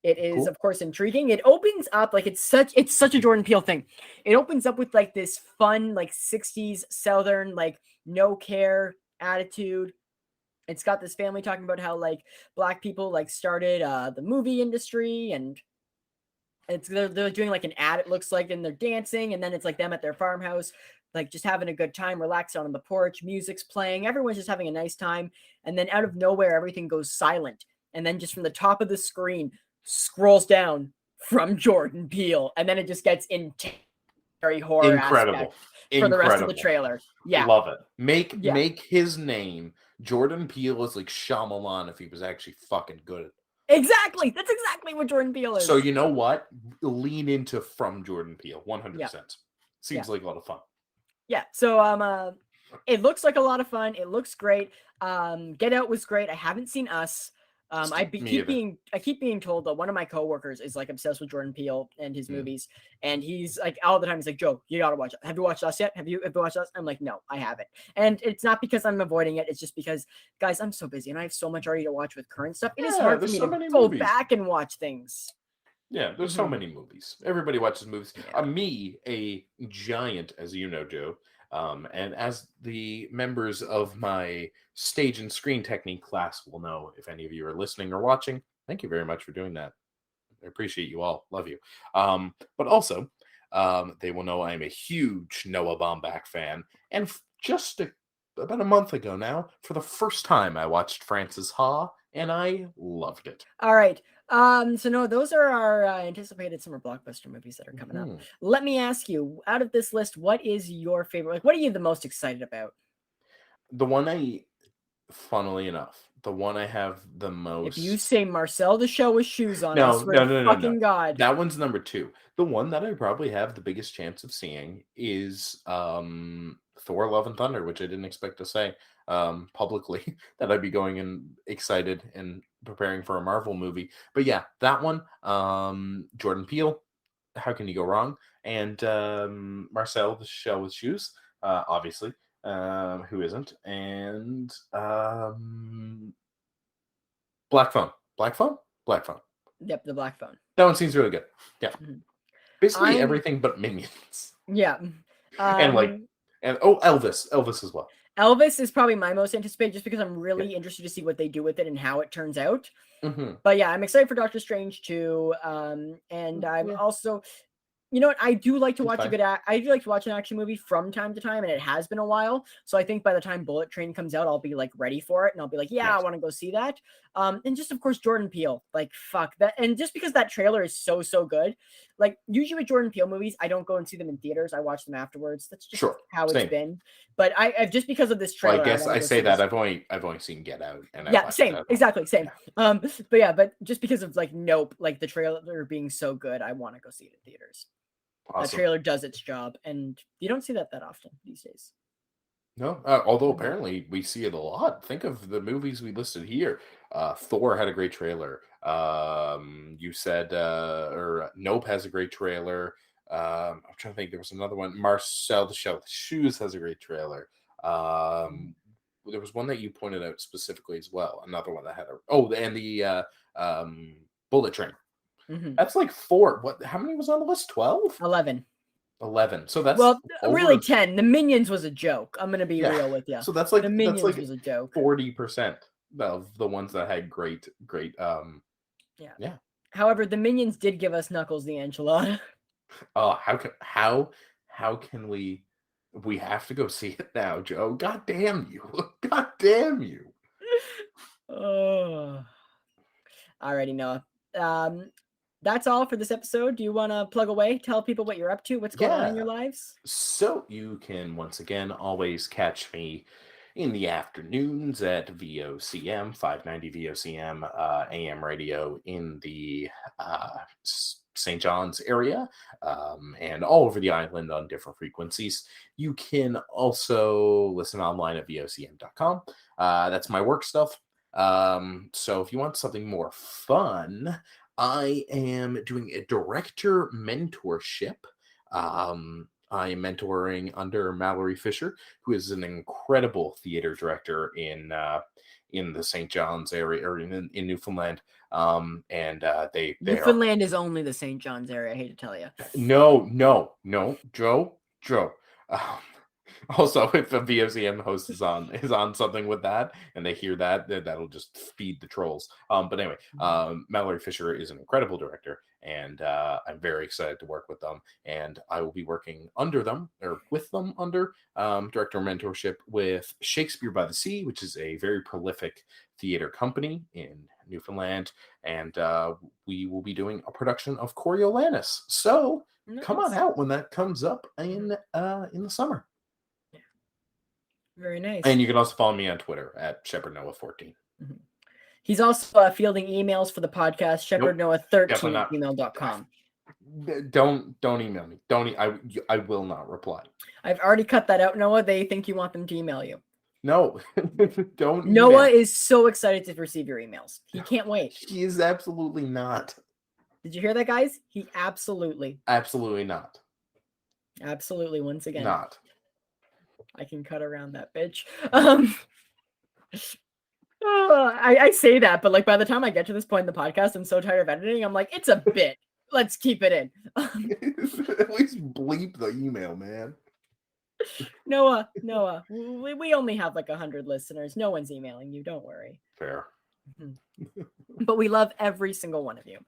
It is, of course, intriguing. It opens up like it's such a Jordan Peele thing. It opens up with like this fun, like 60s Southern, like no care attitude. It's got this family talking about how like Black people like started the movie industry, and they're doing like an ad, it looks like, and they're dancing, and then it's like them at their farmhouse, like just having a good time, relaxed on the porch, music's playing, everyone's just having a nice time, and then out of nowhere everything goes silent, and then just from the top of the screen scrolls down from Jordan Peele, and then it just gets intense, very horror aspect for the rest of the trailer. Yeah, love it. Make his name Jordan Peele is like Shyamalan if he was actually fucking good. Exactly. That's exactly what Jordan Peele is. So you know what? Lean into from Jordan Peele, 100%. Seems like a lot of fun. Yeah. So it looks like a lot of fun. It looks great. Get Out was great. I haven't seen Us. I keep being told that one of my coworkers is like obsessed with Jordan Peele and his movies, and he's like all the time he's like, Joe, you gotta watch it. Have you watched Us yet? Have you watched Us? I'm like, no, I haven't. And it's not because I'm avoiding it. It's just because, guys, I'm so busy and I have so much already to watch with current stuff. It is hard for me to go back and watch things. Yeah, there's so many movies. Everybody watches movies. Me, a giant, as you know, Joe, and as the members of my stage and screen technique class will know, if any of you are listening or watching, Thank you very much for doing that. I appreciate you all. Love you. But also, they will know I'm a huge Noah Baumbach fan. And about a month ago now, for the first time, I watched Francis Ha, and I loved it. All right. So no, those are our anticipated summer blockbuster movies that are coming up. Let me ask you, out of this list, what is your favorite? Like, what are you the most excited about? The one funnily enough, the one I have the most. If you say Marcel the Show with shoes on, I No, swear to no. fucking God. That one's number 2. The one that I probably have the biggest chance of seeing is Thor: Love and Thunder, which I didn't expect to say publicly that I'd be going and excited and preparing for a Marvel movie. But yeah, that one, Jordan Peele, how can you go wrong? And Marcel the Shell with Shoes, obviously, who isn't? And Black Phone. Yep, the Black Phone. That one seems really good. Yeah. Mhm. Basically everything but Minions. Yeah. And Elvis as well. Elvis is probably my most anticipated just because I'm really interested to see what they do with it and how it turns out. Mm-hmm. But yeah, I'm excited for Doctor Strange too. And I'm also, you know what? I do like to watch I do like to watch an action movie from time to time, and it has been a while. So I think by the time Bullet Train comes out, I'll be like ready for it, and I'll be like, yeah, I want to go see that. And just of course Jordan Peele, like fuck that. And just because that trailer is so good, like usually with Jordan Peele movies, I don't go and see them in theaters. I watch them afterwards. That's just how it's been. But I've just because of this trailer. Well, I guess I say that I've only seen Get Out, and same, exactly same. Yeah. But just because of like Nope, like the trailer being so good, I want to go see it in theaters. Awesome. The trailer does its job, and you don't see that often these days. No, although apparently we see it a lot. Think of the movies we listed here. Thor had a great trailer. You said, Nope has a great trailer. I'm trying to think. There was another one. Marcel the Shell with Shoes has a great trailer. There was one that you pointed out specifically as well. Another one that had the Bullet Train. Mm-hmm. That's like 4. How many was on the list? 12? 11. So that's really 10. The Minions was a joke. I'm gonna be real with you. So that's like the Minions was a joke. 40% of the ones that had great. Yeah. However, the Minions did give us Knuckles the enchilada. Oh, how can we? We have to go see it now, Joe. God damn you! God damn you! Oh, alrighty, Noah. That's all for this episode. Do you want to plug away? Tell people what you're up to, what's going on in your lives? So you can, once again, always catch me in the afternoons at VOCM, 590 VOCM AM radio in the St. John's area and all over the island on different frequencies. You can also listen online at VOCM.com. That's my work stuff. So if you want something more fun, I am doing a director mentorship. I am mentoring under Mallory Fisher, who is an incredible theater director in the St. John's area or in Newfoundland. Newfoundland is only the St. John's area. I hate to tell you. No, Joe. Also, if a VOCM host is on something with that, and they hear that, that'll just feed the trolls. But anyway, Mallory Fisher is an incredible director, and I'm very excited to work with them. And I will be working under them or with them under director mentorship with Shakespeare by the Sea, which is a very prolific theater company in Newfoundland, and we will be doing a production of Coriolanus. So come on out when that comes up in the summer. Very nice. And you can also follow me on Twitter at ShepardNoah14. Mm-hmm. He's also fielding emails for the podcast, ShepardNoah13@gmail.com. Don't email me. I will not reply. I've already cut that out, Noah. They think you want them to email you. No, don't. Noah is so excited to receive your emails. He can't wait. He is absolutely not. Did you hear that, guys? He absolutely not. Absolutely, once again. Not. I can cut around that bitch. I say that, but like by the time I get to this point in the podcast, I'm so tired of editing. I'm like, it's a bit. Let's keep it in. At least bleep the email, man. Noah, we only have like 100 listeners. No one's emailing you. Don't worry. Fair. But we love every single one of you.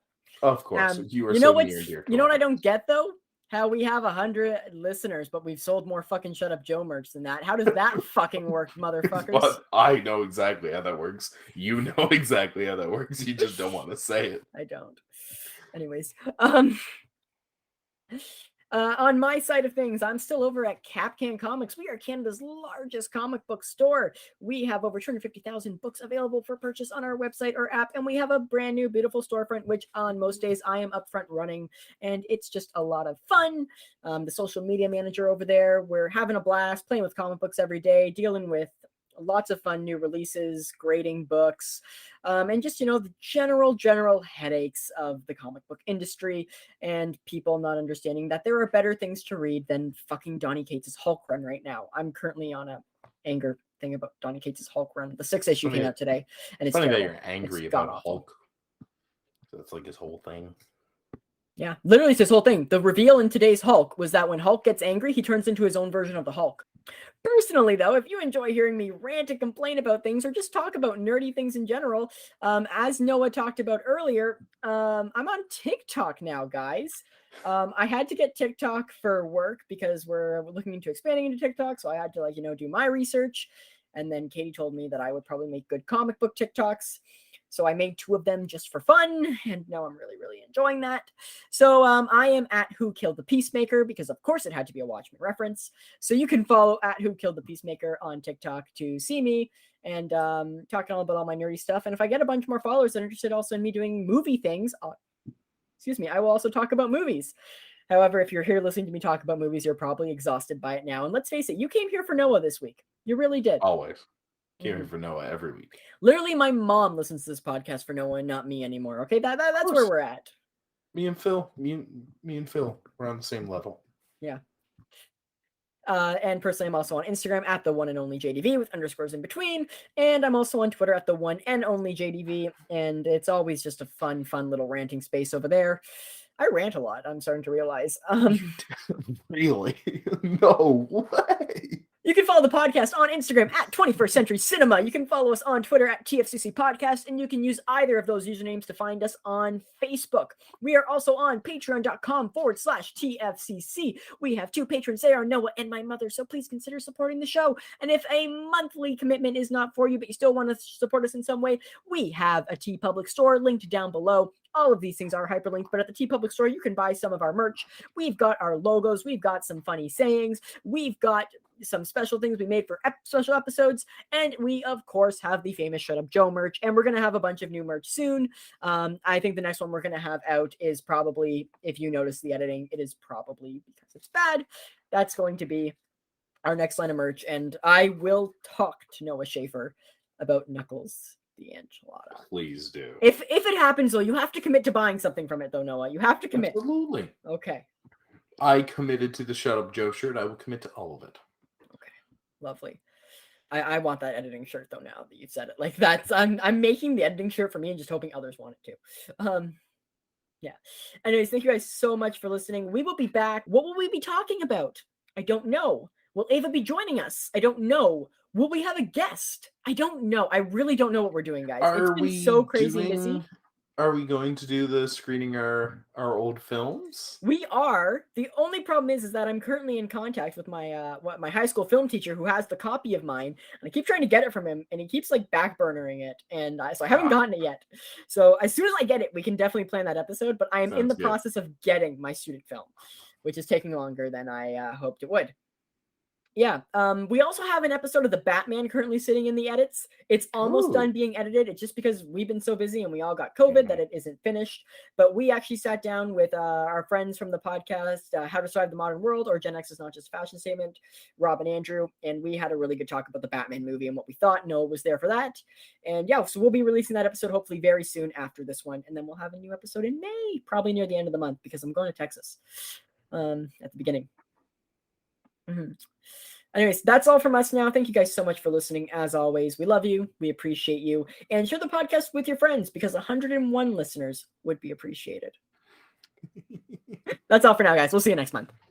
Of course, you are you know so what's, near and dear to you know our what I don't hearts. get though? How we have 100 listeners, but we've sold more fucking Shut Up Joe merch than that. How does that fucking work, motherfuckers? But I know exactly how that works. You know exactly how that works. You just don't want to say it. I don't. Anyways, on my side of things, I'm still over at Capcan Comics. We are Canada's largest comic book store. We have over 250,000 books available for purchase on our website or app, and we have a brand new, beautiful storefront, which on most days I am up front running, and it's just a lot of fun. The social media manager over there, we're having a blast, playing with comic books every day, dealing with lots of fun new releases, grading books, and just, the general headaches of the comic book industry and people not understanding that there are better things to read than fucking Donny Cates' Hulk run right now. I'm currently on a anger thing about Donny Cates' Hulk run. The 6th issue came out today, and it's funny terrible. that you're angry It's about god-awful. Hulk. That's like his whole thing. Yeah, literally it's his whole thing. The reveal in today's Hulk was that when Hulk gets angry, he turns into his own version of the Hulk. Personally, though, if you enjoy hearing me rant and complain about things or just talk about nerdy things in general, as Noah talked about earlier, I'm on TikTok now, guys. I had to get TikTok for work because we're looking into expanding into TikTok, so I had to do my research. And then Katie told me that I would probably make good comic book TikToks. So I made 2 of them just for fun, and now I'm really, really enjoying that. So I am at Who Killed the Peacemaker because, of course, it had to be a Watchmen reference. So you can follow at Who Killed the Peacemaker on TikTok to see me and talking all about all my nerdy stuff. And if I get a bunch more followers that are interested also in me doing movie things, I will also talk about movies. However, if you're here listening to me talk about movies, you're probably exhausted by it now. And let's face it, you came here for Noah this week. You really did. Always. Came here for Noah every week. Literally, my mom listens to this podcast for Noah and not me anymore. Okay, that's where we're at. Me and Phil, me and Phil, we're on the same level. Yeah. And personally, I'm also on Instagram at the one and only JDV with underscores in between. And I'm also on Twitter at the one and only JDV. And it's always just a fun little ranting space over there. I rant a lot, I'm starting to realize. Really? No way. You can follow the podcast on Instagram at 21st Century Cinema. You can follow us on Twitter at TFCC Podcast, and you can use either of those usernames to find us on Facebook. We are also on patreon.com/TFCC. We have 2 patrons. They are Noah and my mother, so please consider supporting the show. And if a monthly commitment is not for you, but you still want to support us in some way, we have a TeePublic store linked down below. All of these things are hyperlinked, but at the TeePublic store, you can buy some of our merch. We've got our logos. We've got some funny sayings. We've got some special things we made for special episodes. And we, of course, have the famous Shut Up Joe merch. And we're going to have a bunch of new merch soon. I think the next one we're going to have out is probably, if you notice the editing, it is probably because it's bad. That's going to be our next line of merch. And I will talk to Noah Schaefer about Knuckles the enchilada. Please do. If it happens, though, you have to commit to buying something from it, though, Noah. You have to commit. Absolutely. Okay. I committed to the Shut Up Joe shirt. I will commit to all of it. Okay. Lovely. I want that editing shirt, though, now that you've said it. Like, that's... I'm making the editing shirt for me and just hoping others want it, too. Yeah. Anyways, thank you guys so much for listening. We will be back. What will we be talking about? I don't know. Will Ava be joining us? I don't know. Will we have a guest? I don't know. I really don't know what we're doing, guys. It's been so crazy busy. Are we going to do the screening our old films? We are. The only problem is that I'm currently in contact with my my high school film teacher who has the copy of mine, and I keep trying to get it from him, and he keeps like backburnering it, and so I haven't gotten it yet. So as soon as I get it, we can definitely plan that episode. But I am in the process of getting my student film, which is taking longer than I hoped it would. Yeah. We also have an episode of The Batman currently sitting in the edits. It's almost done being edited. It's just because we've been so busy and we all got COVID that it isn't finished. But we actually sat down with our friends from the podcast, How to Survive the Modern World, or Gen X is Not Just a Fashion Statement, Rob and Andrew. And we had a really good talk about the Batman movie and what we thought. Noah was there for that. And yeah, so we'll be releasing that episode hopefully very soon after this one. And then we'll have a new episode in May, probably near the end of the month, because I'm going to Texas at the beginning. Anyways, that's all from us now. Thank you guys so much for listening. As always, we love you. We appreciate you. And share the podcast with your friends because 101 listeners would be appreciated. That's all for now, guys. We'll see you next month.